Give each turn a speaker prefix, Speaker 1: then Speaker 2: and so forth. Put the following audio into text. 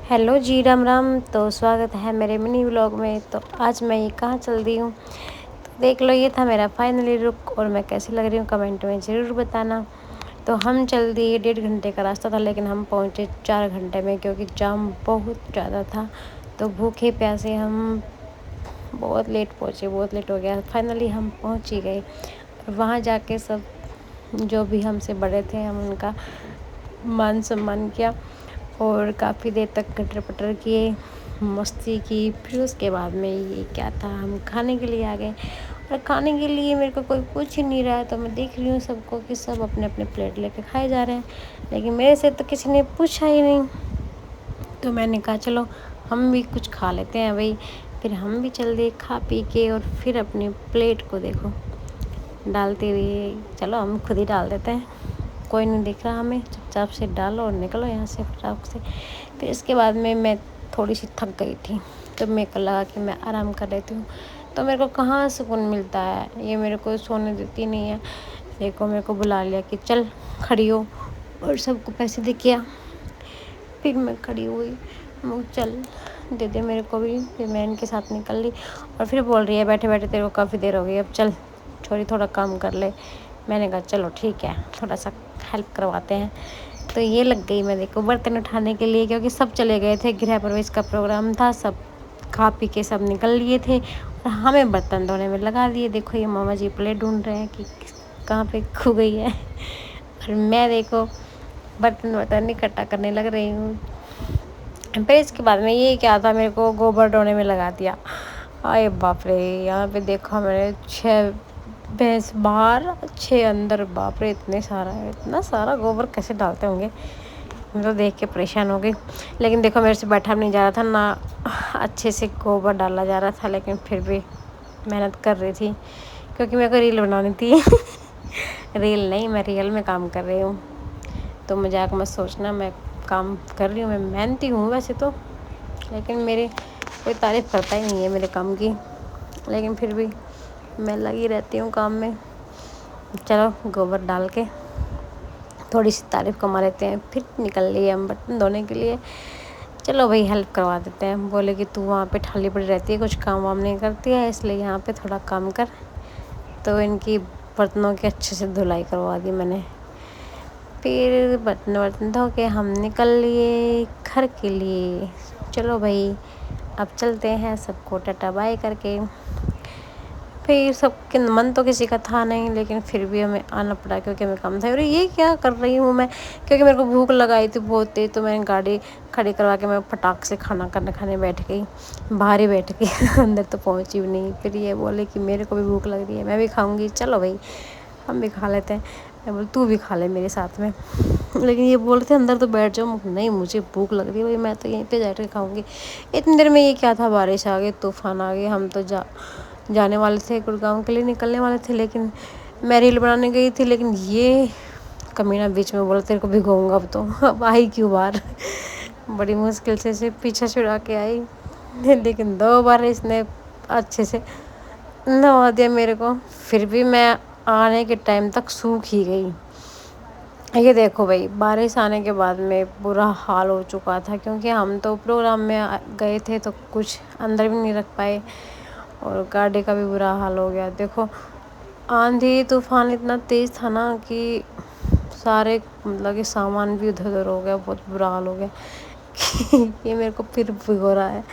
Speaker 1: Hello जी, राम राम। तो स्वागत है मेरे मिनी व्लॉग में। तो आज मैं ये कहाँ चल रही हूँ तो देख लो। ये था मेरा फाइनली रुक, और मैं कैसी लग रही हूँ कमेंट में ज़रूर बताना। तो हम चल दिए, 1.5 घंटे का रास्ता था लेकिन हम पहुँचे 4 घंटे में, क्योंकि जाम बहुत ज़्यादा था। तो भूखे प्यासे हम बहुत लेट पहुँचे, बहुत लेट हो गया। फाइनली हम पहुँच ही गए। वहाँ जाके सब जो भी हमसे बड़े थे हम उनका मान सम्मान किया और काफ़ी देर तक गटर पटर किए, मस्ती की। फिर उसके बाद में ये क्या था, हम खाने के लिए आ गए। और खाने के लिए मेरे को कोई पूछ ही नहीं रहा है, तो मैं देख रही हूँ सबको कि सब अपने अपने प्लेट लेके खाए जा रहे हैं, लेकिन मेरे से तो किसी ने पूछा ही नहीं। तो मैंने कहा चलो हम भी कुछ खा लेते हैं भाई। फिर हम भी चल दिए खा पी के, और फिर अपनी प्लेट को देखो डालते हुए, चलो हम खुद ही डाल देते हैं, कोई नहीं दिख रहा हमें, चुपचाप से डालो और निकलो यहाँ से फटाक से। फिर इसके बाद में मैं थोड़ी सी थक गई थी, तो मेरे को लगा कि मैं आराम कर लेती हूँ। तो मेरे को कहाँ सुकून मिलता है, ये मेरे को सोने देती नहीं है। देखो मेरे को बुला लिया कि चल खड़ी हो, और सबको पैसे दे के आ। फिर मैं खड़ी हुई, मैं चल दे दे मेरे को भी। फिर मैं इनके साथ निकल ली, और फिर बोल रही है बैठे बैठे तेरे को काफ़ी देर हो गई, अब चल छोरी थोड़ा काम कर ले। मैंने कहा चलो ठीक है, थोड़ा सा हेल्प करवाते हैं। तो ये लग गई मैं देखो बर्तन उठाने के लिए, क्योंकि सब चले गए थे, गृह प्रवेश का प्रोग्राम था, सब खा पी के सब निकल लिए थे, और हमें बर्तन धोने में लगा दिए। देखो ये मामा जी प्लेट ढूंढ रहे हैं कि कहाँ पे खो गई है, और मैं देखो बर्तन इकट्ठा करने लग रही हूँ। फिर इसके बाद में ये क्या था, मेरे को गोबर ढोने में लगा दिया। अरे बाप रे, यहाँ पे देखा मैंने 6 भैंस बाहर, 6 अंदर। बाप रे, इतना सारा गोबर कैसे डालते होंगे, मैं तो देख के परेशान हो गई। लेकिन देखो मेरे से बैठा भी नहीं जा रहा था ना, अच्छे से गोबर डाला जा रहा था, लेकिन फिर भी मेहनत कर रही थी, क्योंकि मेरे को रील बनानी थी। रील नहीं, मैं रियल में काम कर रही हूँ, तो मजाक मत सोचना। मैं काम कर रही हूँ, मैं मेहनती हूँ वैसे तो, लेकिन मेरे कोई तारीफ़ करता ही नहीं है मेरे काम की, लेकिन फिर भी मैं लगी रहती हूँ काम में। चलो गोबर डाल के थोड़ी सी तारीफ़ कमा लेते हैं। फिर निकल लिए हम बर्तन धोने के लिए। चलो भाई हेल्प करवा देते हैं। बोले कि तू वहाँ पे ठाली पड़ी रहती है, कुछ काम वाम नहीं करती है, इसलिए यहाँ पे थोड़ा काम कर। तो इनकी बर्तनों की अच्छे से धुलाई करवा दी मैंने। फिर बर्तन धो के हम निकल लिए घर के लिए। चलो भाई अब चलते हैं, सबको टाटा बाय करके। फिर सबके मन तो किसी का था नहीं, लेकिन फिर भी हमें आना पड़ा, क्योंकि हमें काम था। और ये क्या कर रही हूँ मैं, क्योंकि मेरे को भूख लगाई थी बहुत तेज, तो मैंने गाड़ी खड़ी करवा के मैं फटाक से खाने बैठ गई। बाहर ही बैठ गई, अंदर तो पहुँची भी नहीं। फिर ये बोले कि मेरे को भी भूख लग रही है, मैं भी खाऊंगी। चलो भाई हम भी खा लेते हैं। मैं बोली तू भी खा ले मेरे साथ में, लेकिन ये बोल रहे थे अंदर तो बैठ जाओ। नहीं, मुझे भूख लग रही है भाई, मैं तो यहीं पे बैठ के खाऊंगी। इतनी देर में ये क्या था, बारिश आ गई, तूफान आ गई। हम तो जाने वाले थे, गुड़गांव के लिए निकलने वाले थे, लेकिन मैं रील बनाने गई थी, लेकिन ये कमीना बीच में बोला तेरे को भिगोऊंगा अब तो। अब आई क्यों बाहर। बड़ी मुश्किल से इसे पीछे छुड़ा के आई, लेकिन 2 बार इसने अच्छे से नवा दिया मेरे को। फिर भी मैं आने के टाइम तक सूख ही गई। ये देखो भाई, बारिश आने के बाद में बुरा हाल हो चुका था, क्योंकि हम तो प्रोग्राम में गए थे तो कुछ अंदर भी नहीं रख पाए, और गाड़ी का भी बुरा हाल हो गया। देखो आंधी तूफान इतना तेज़ था ना कि सारे मतलब कि सामान भी उधर उधर हो गया, बहुत बुरा हाल हो गया। ये मेरे को फिर भिगो रहा है।